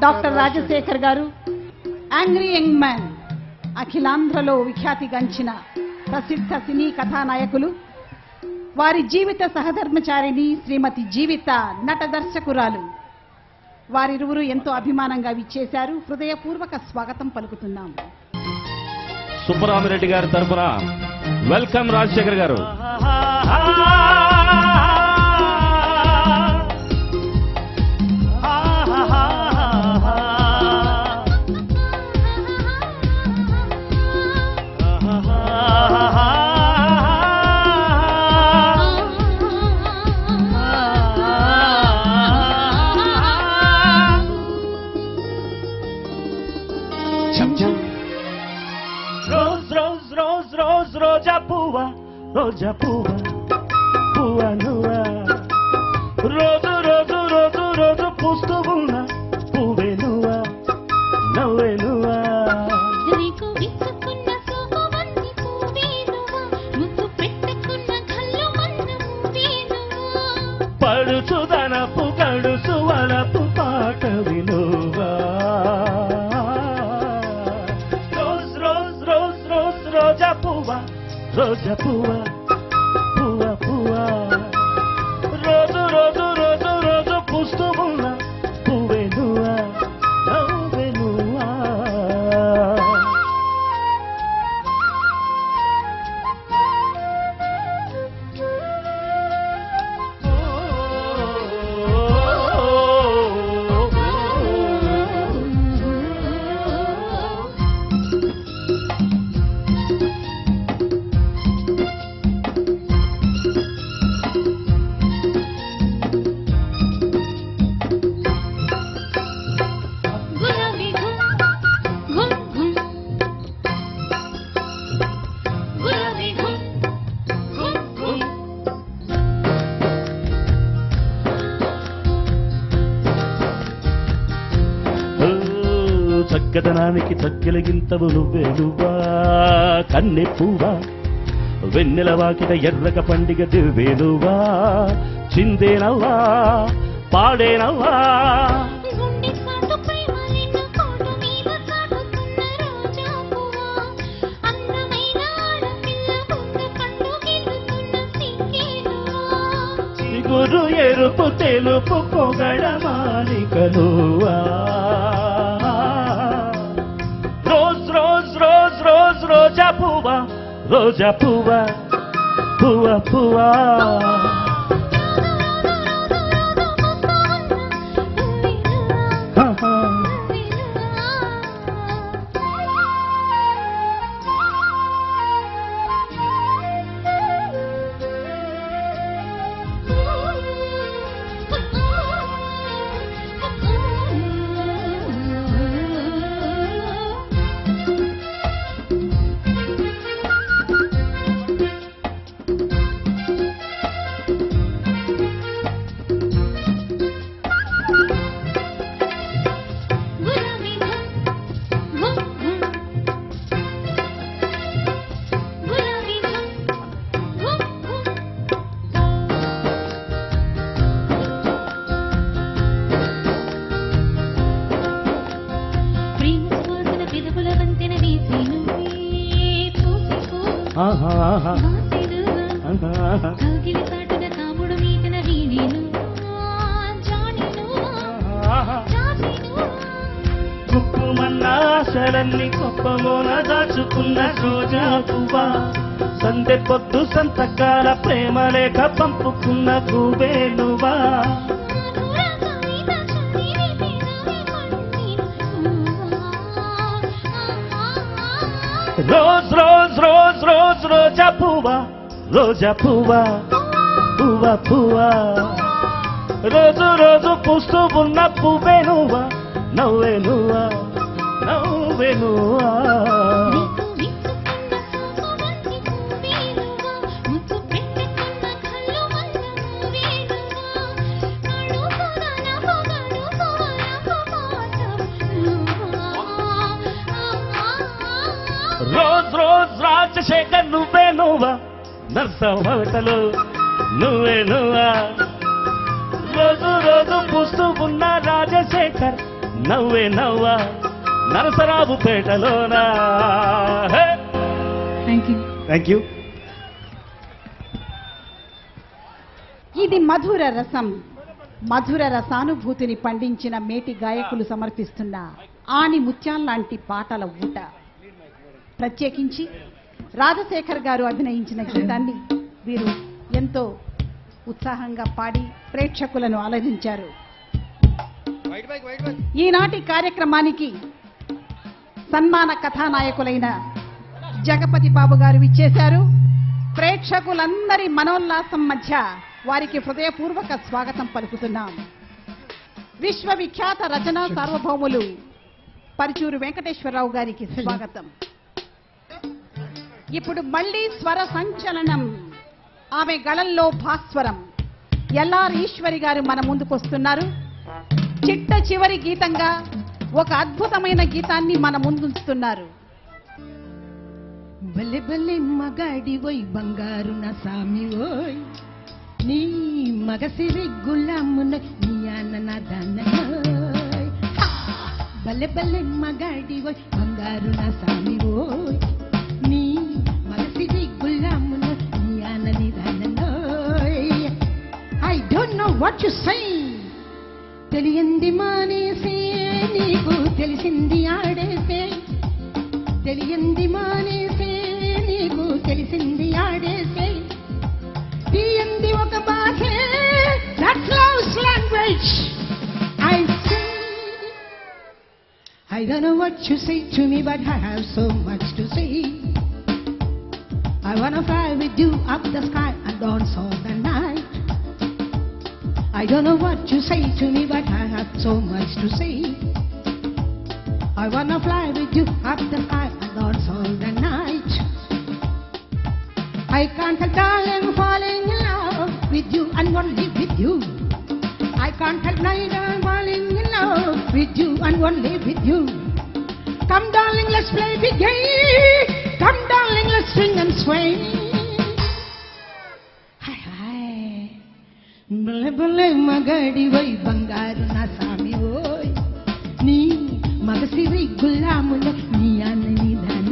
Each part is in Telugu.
డాక్టర్ రాజశేఖర్ గారు యాంగ్రీ యంగ్ మ్యాన్ అఖిలాంధ్రలో విఖ్యాతిగాంచిన ప్రసిద్ధ సినీ కథానాయకులు. వారి జీవిత సహధర్మచారిణి శ్రీమతి జీవిత నట దర్శకురాలు. వారిరువురు ఎంతో అభిమానంగా విచ్చేశారు. హృదయపూర్వక స్వాగతం పలుకుతున్నాం. సుబ్బరామిరెడ్డి గారి తరఫున వెల్కమ్ రాజశేఖర్ గారు. రోజా పువ్వా పువ్వా నువ్వా రోజు రోజు రోజు రోజు పూస్తూ ఉన్నా పువ్వే నువ్వా నవ్వే నువ్వా పడుచుదనపు గడుసు వలపు పాట విలువా రోజ్ రోజ్ రోజ్ రోజ్ రోజా పువ్వా రోజా పువ్వా పువ్వా పువ్వా రోజు రోజు రోజు రోజు పూస్తూ ఉన్నా పువ్వే నువ్వా నవ్వే నువ్వా చక్కదనానికి చక్కెలగింతవు నువ్వే నువ్వా కన్నె పువ్వా వెన్నెల వాకిట ఎర్రక పండిగ దివ్వేనువా చిందేనవ్వా పాడేనవ్వా గురు ఎరుపు తెలుపు పొగడ మాలికలువా రోజా పువ్వా రోజా పువ్వా పువ్వా పువ్వా గుప్పుమన్నాశలన్నీ గొప్పమోన దాచుకున్న రోజా పువ్వా సందె పొద్దు సంతకాల ప్రేమ లేఖ పంపుకున్న పువ్వే నువ్వా రోజ్ రోజ్ రోజ్ రోజ్ రోజా పువ్వా రోజా పువ్వా పువ్వా పువ్వా రోజు రోజు పూస్తూ ఉన్న పువ్వే నువ్వా నవ్వే నువ్వా నవ్వే నువ్వా రోజ్ రోజ్ రాజశేఖర్ నువ్వే నువ్వా నర్సవతలు నువ్వే నువ్వా రోజు రోజు పూస్తూ ఉన్న రాజశేఖర్ నవ్వే నవ్వా నరసరావుపేటలోనా. Thank you. ఇది మధుర రసం, మధుర రసానుభూతిని పండించిన మేటి గాయకులు సమర్పిస్తున్న ఆని ముత్యాల్లాంటి పాటల ఊట. ప్రత్యేకించి రాజశేఖర్ గారు అభినయించిన గీతాన్ని వీరు ఎంతో ఉత్సాహంగా పాడి ప్రేక్షకులను అలరించారు. ఈనాటి కార్యక్రమానికి సన్మాన కథానాయకులైన జగపతి బాబు గారు విచ్చేశారు. ప్రేక్షకులందరి మనోల్లాసం మధ్య వారికి హృదయపూర్వక స్వాగతం పలుకుతున్నాం. విశ్వవిఖ్యాత రచనా సార్వభౌములు పరుచూరు వెంకటేశ్వరరావు గారికి స్వాగతం. ఇప్పుడు మళ్లీ స్వర సంచలనం, ఆమె గళంలో భాస్వరం ఎల్ఆర్ ఈశ్వరి గారు మన ముందుకొస్తున్నారు. చిట్ట చివరి గీతంగా ఒక అద్భుతమైన గీతాన్ని మన ముందుంచుతున్నారు. బలె బలె మగాడి ఓయ్ బంగారు నా సామి ఓయ్, నీ మగసిరి గులామున నీ ఆనన దాన. బలె బలె మగాడి ఓయ్ బంగారు నా సామి ఓయ్, నీ మగసిరి గులామున నీ ఆనని దాన. I don't know what you say, తెలియంది మానేసే నీకు తెలిసింది ఆడేసే, తెలియంది మానేసే నీకు తెలిసింది ఆడేసే, తీయంది ఒక బాధే that's loves language. I don't know what you say to me, but I have so much to say. I wanna fly with you up the sky and dance all the night. I don't know what you say to me, but I have so much to say. I wanna fly with you up the sky and dance all the night. I can't help darling falling in love with you and only with you. I can't help neither falling in love with you and only with you. Come darling, let's play the game. Come darling, let's swing and sway. Hi hi. Bale bale magadi vai bangaru na sami oy, nee మగసిరి గులాముల నీ ఆనని దాన.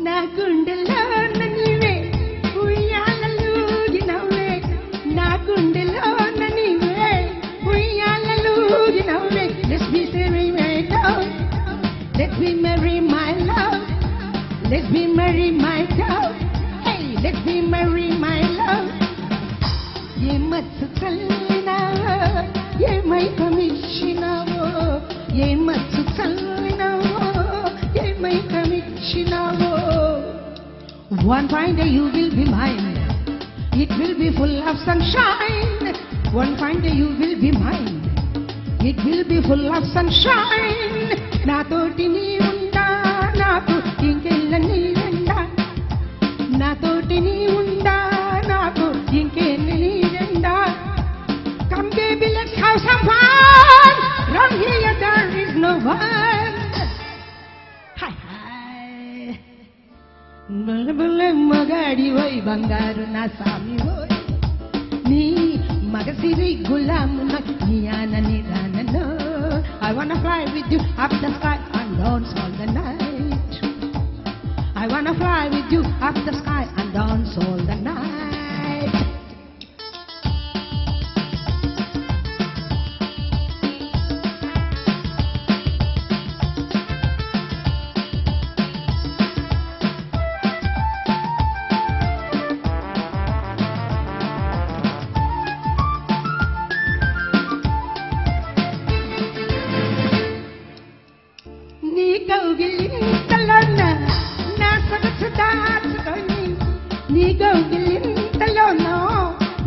నా గుండెలో నీవే ఉయ్యాలూగినవే, నా గుండెలో నీవే ఉయ్యాలూగినవే. Let's be married, my love. Let's be married, my love. Let's be married, my love. Hey, let's be married, my love. ఏ మత్తు చల్లినావో, ఏమై కమిచ్చినావో, ఏ మత్తు చల్లినావో, ఏమై కమిచ్చినావో. One fine day you will be mine, it will be full of sunshine. One fine day you will be mine, it will be full of sunshine. నాతోటి నీ ఉండా నాకు ఇంకెళ్ళ నీరండా, నాతోటి నీ ఉండా నాకు ఇంకెళ్ళ నీరండా. Come baby, let's have some fun. Round here there is no one. Hi hi. బలె బలె మగాడి ఓయ్ బంగారు నా సామి ఓయ్, నీ మగసిరి గులామున నీ ఆనని దాన. I wanna fly with you up the sky and dance all the night. I wanna fly with you up the sky and dance all the night. నీ కౌగిలింతలోన నా సొగసు దాచుకొని, నీ కౌగిలింతలోన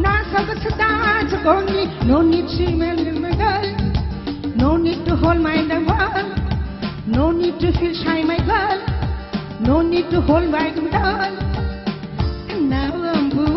నా సొగసు దాచుకొని. No need to smell my girl, no need to hold my doll, no need to feel shy my girl, no need to hold my doll. నా వంపువ